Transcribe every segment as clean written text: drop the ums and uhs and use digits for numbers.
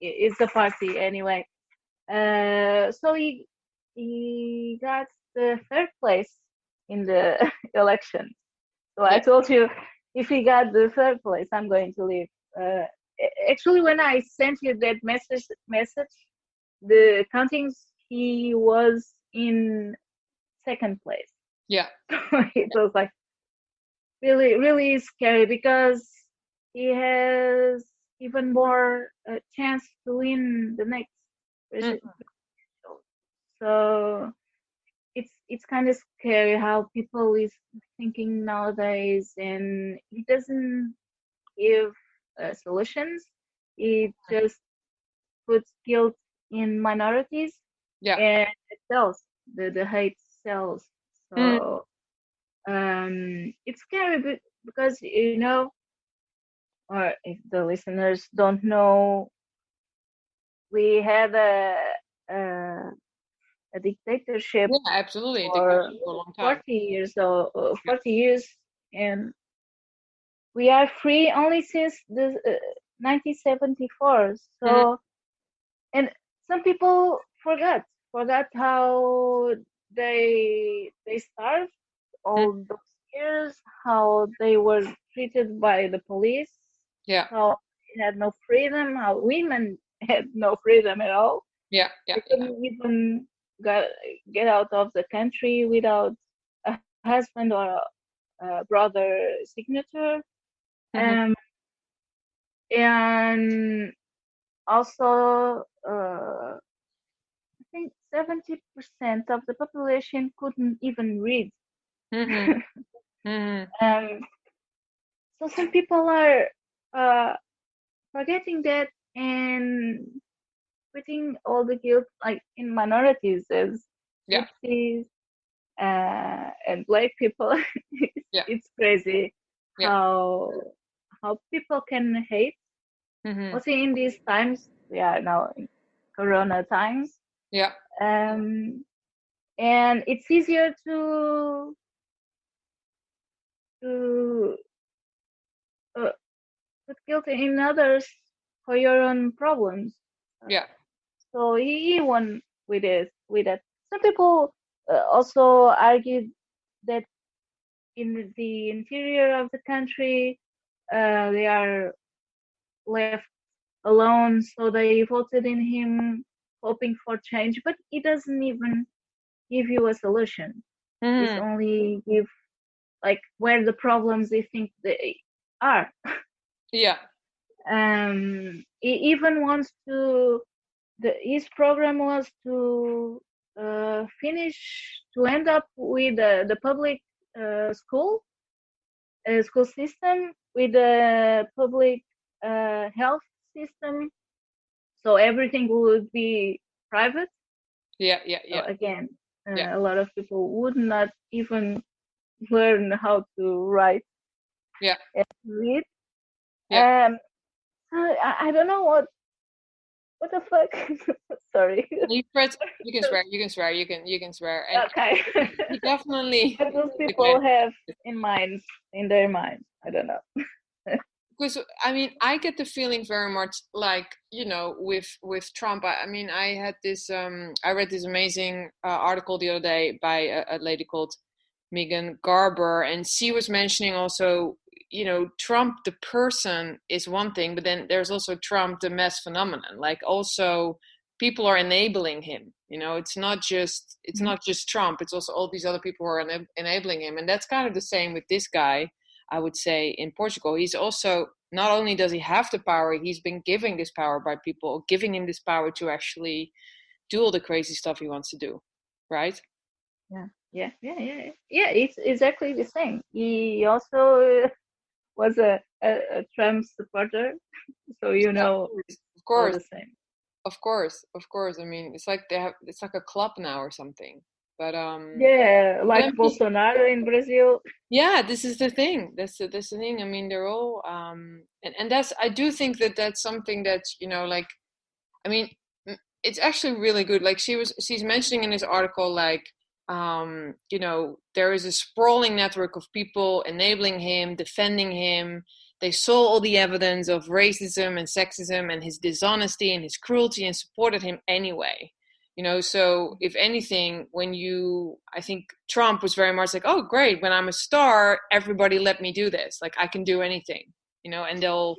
it's a party anyway. So he got the third place in the election. So I told you, if he got the third place, I'm going to leave. Actually, when I sent you that message, the countings, he was in second place. Yeah. It was like really, really scary because he has even more chance to win the next presidential. So it's kind of scary how people is thinking nowadays, and he doesn't give solutions. It just puts guilt in minorities, and it sells the hate sells. So it's scary because or if the listeners don't know, we had a, a dictatorship Absolutely. for For a long time. 40 years, so 40 years, and we are free only since the 1974. So, and some people forgot how they starved all those years, how they were treated by the police, how they had no freedom, how women had no freedom at all. They couldn't even get out of the country without a husband or a brother signature. And also, I think 70% of the population couldn't even read. So some people are forgetting that and putting all the guilt like in minorities as gypsies and black people. It's crazy how people can hate. Also in these times, we are now in Corona times. And it's easier to put guilt in others for your own problems. So he won with that. Some people also argued that in the interior of the country, they are left alone, so they voted in him, hoping for change. But he doesn't even give you a solution. He's only give like where the problems they think they are. He even wants to. His program was to end up with the public school system, with the public health system, so everything would be private. So again, a lot of people would not even learn how to write and read. I don't know what the fuck. Sorry. You can swear. You can swear. And okay. Definitely. What those people have in their minds. I don't know. Because I mean, I get the feeling very much like, with Trump. I mean, I had this. I read this amazing article the other day by a lady called Megan Garber, and she was mentioning also, Trump the person is one thing, but then there's also Trump the mass phenomenon. Like also people are enabling him. It's not just Trump. It's also all these other people who are enabling him, and that's kind of the same with this guy. I would say in Portugal, he's also, not only does he have the power, he's been given this power by people, giving him this power to actually do all the crazy stuff he wants to do, right? Yeah. It's exactly the same. He also was a Trump supporter, so of course, the same. Of course. I mean, it's like it's like a club now or something. But like Bolsonaro in Brazil. Yeah, this is the thing. That's the thing. I mean, they're all and that's, I do think that's something that, like, I mean, it's actually really good. Like she's mentioning in this article, like, there is a sprawling network of people enabling him, defending him. they saw all the evidence of racism and sexism and his dishonesty and his cruelty and supported him anyway. So if anything, I think Trump was very much like, oh, great, when I'm a star, everybody let me do this. Like, I can do anything, and they'll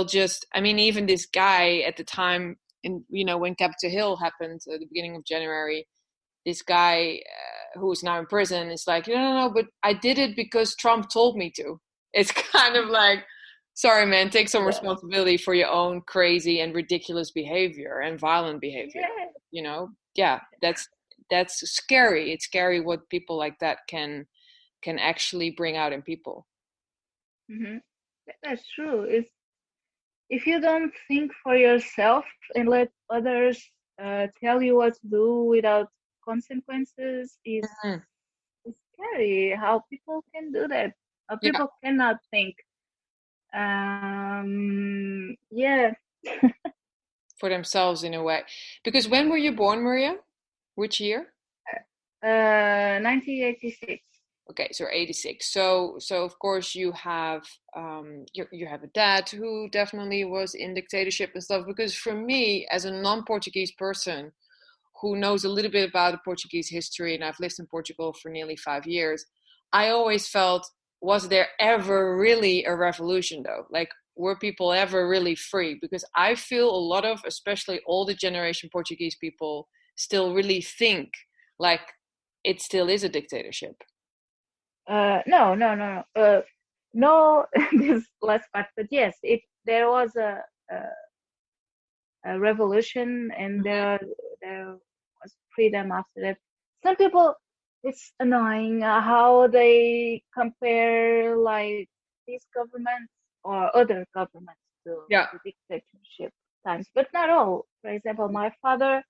just, even this guy at the time, when Capitol Hill happened at the beginning of January, this guy who is now in prison is like, no, but I did it because Trump told me to. It's kind of like, sorry, man, take some responsibility for your own crazy and ridiculous behavior and violent behavior. That's scary. It's scary what people like that can actually bring out in people. Mm-hmm. That's true. If you don't think for yourself and let others tell you what to do without consequences, it's scary how people can do that. How people cannot think. For themselves in a way. Because when were you born, Maria? Which year? 1986. Okay, so 86. So of course you have you have a dad who definitely was in dictatorship and stuff. Because for me, as a non-Portuguese person who knows a little bit about the Portuguese history, and I've lived in Portugal for nearly 5 years, I always felt, was there ever really a revolution though? Like, were people ever really free? Because I feel a lot of, especially older generation Portuguese people, still really think like it still is a dictatorship. No. No, this last part, but yes, there was a revolution, and there was freedom after that. Some people, it's annoying how they compare like these governments or other governments to the dictatorship times, but not all. For example, my father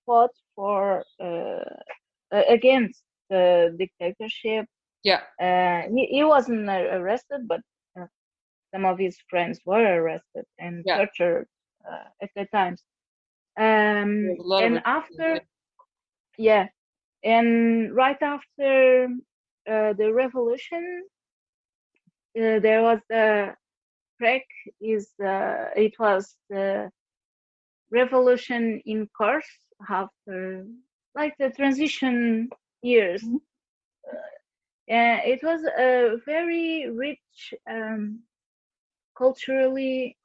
fought for against the dictatorship. He wasn't arrested, but some of his friends were arrested and tortured at the times. And after, and right after the revolution, there was the DRAG. It was the revolution in course after, like, the transition years. It was a very rich culturally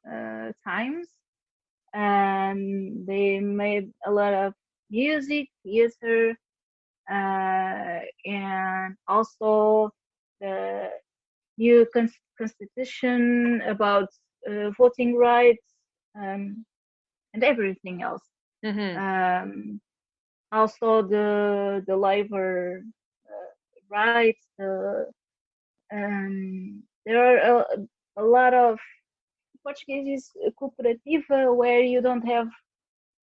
times, and they made a lot of music, theater, and also the new constitution about voting rights, and everything else. Also the labor rights. There are a lot of Portuguese cooperativa where you don't have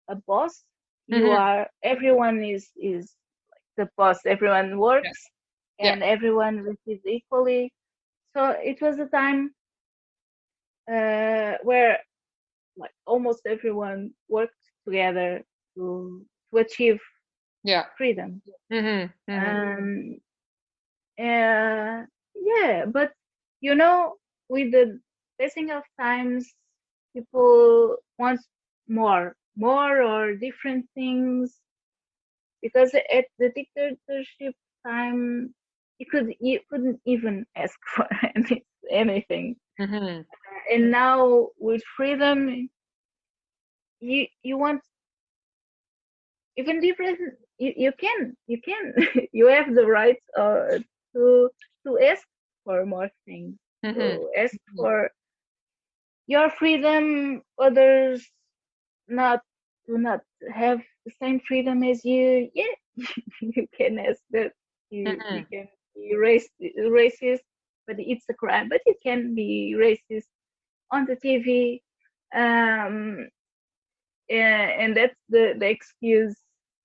a boss. Everyone is like the boss. Everyone works, and everyone receives equally. So it was a time where, like, almost everyone worked together to achieve freedom. But with the passing of times, people want more or different things, because at the dictatorship time you couldn't even ask for anything. And now with freedom, you want even different. You can you have the right to ask for more things, to ask for your freedom. Others do not have the same freedom as you. You can ask that. You can be racist, but it's a crime. But you can be racist on the TV, and that's the excuse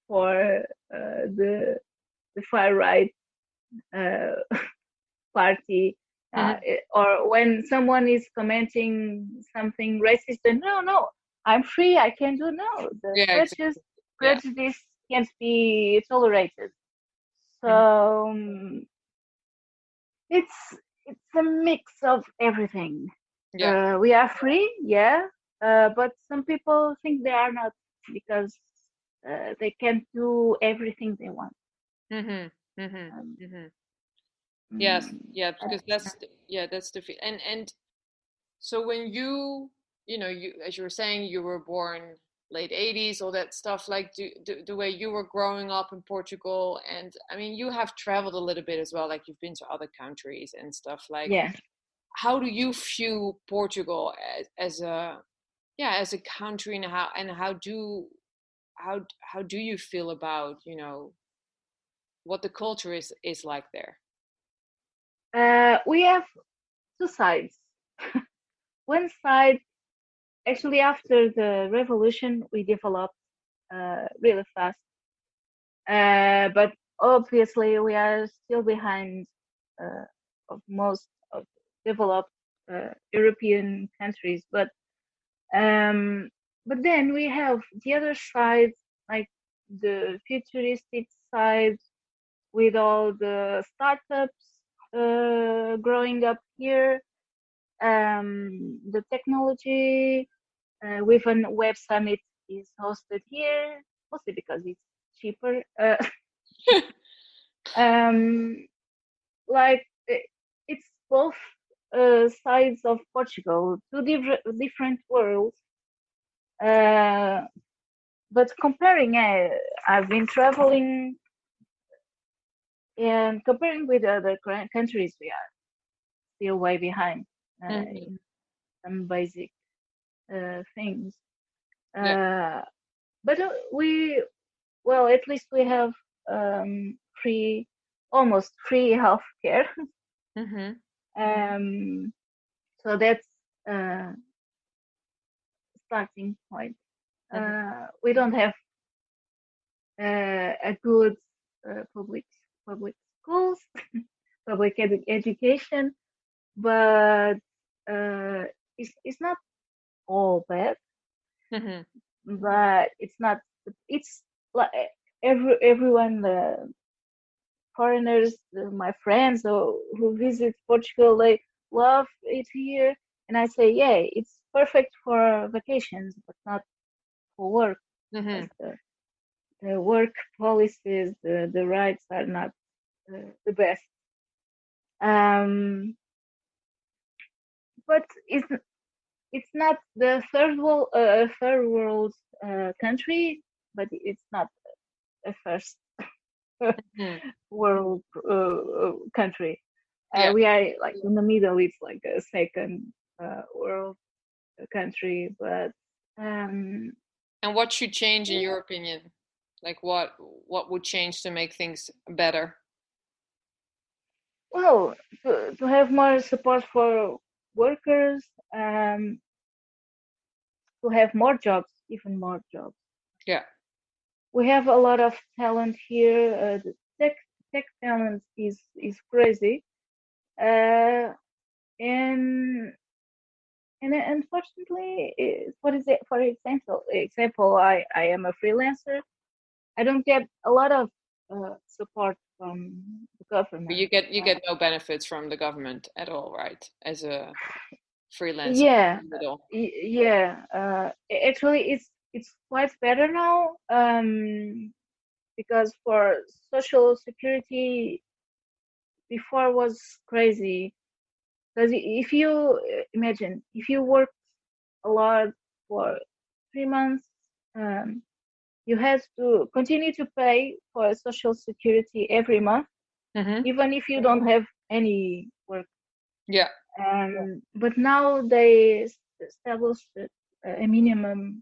for the far right party. Or when someone is commenting something racist, then no, I'm free, I can do. No, the prejudice can't be tolerated. So it's a mix of everything. Yeah. We are free, yeah, but some people think they are not because they can't do everything they want. Mhm. Mhm. Um, Mhm. Yes. mm, Yeah. Because that's the and so when you know, you, as you were saying, you were born late 80s, all that stuff, like the way you were growing up in Portugal, and I mean, you have traveled a little bit as well, like you've been to other countries and stuff. Like, yeah. how do you view Portugal as a, yeah, as a country, and how do you feel about, you know, what the culture is like there? We have two sides. One side, actually, after the revolution, we developed really fast. But obviously, we are still behind uh, of most of developed European countries. Um, but then we have the other side, like the futuristic side, with all the startups growing up here, the technology with an web summit is hosted here, mostly because it's cheaper. Um, like it's both sides of Portugal, two different worlds. Uh, but comparing, I've been traveling and comparing with other countries, we are still way behind Mhm. in some basic things. Yeah. Uh, but well, at least we have free, almost free healthcare. Mhm. um, so that's uh, starting point. Mhm. We don't have a good public schools, public education, but uh, it's not all bad, Mhm. but it's not. It's like everyone, the foreigners, my friends who visit Portugal, they love it here, and I say, yeah, it's perfect for vacations, but not for work, because Mhm. the work policies, the rights are not the best. Um, but it's not the third world country, but it's not a first Mhm. world country. Yeah. We are like in the middle. It's like a second world country, but um, And what should change in your opinion? Like what would change to make things better? well, to have more support for workers, um, to have more jobs, even more jobs. Yeah. We have a lot of talent here. The tech talent is crazy, uh, and unfortunately, what is it? For example, I am a freelancer. I don't get a lot of support from the But government. you get no benefits from the government at all, right? As a freelancer Yeah, in the middle. yeah. Actually, it's quite better now. Because for social security before was crazy. Because if you imagine if you work a lot for 3 months, um, you have to continue to pay for social security every month, Mm-hmm. even if you don't have any work. Yeah. But now they established a minimum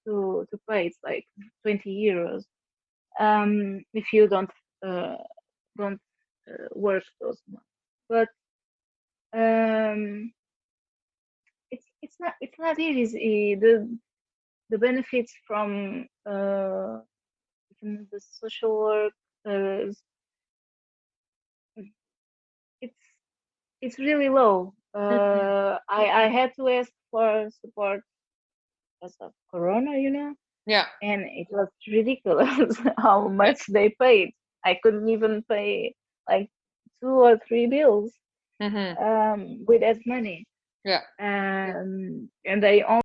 to pay. It's like 20 euros if you uh, don't work those months. But um, it's not easy. The benefits from the social work, uh, it's it's really low. Mhm. I had to ask for support because of Corona, Yeah. and it was ridiculous how Yeah. much they paid. I couldn't even pay like 2 or 3 bills. Mm-hmm. with as money. Yeah. And they only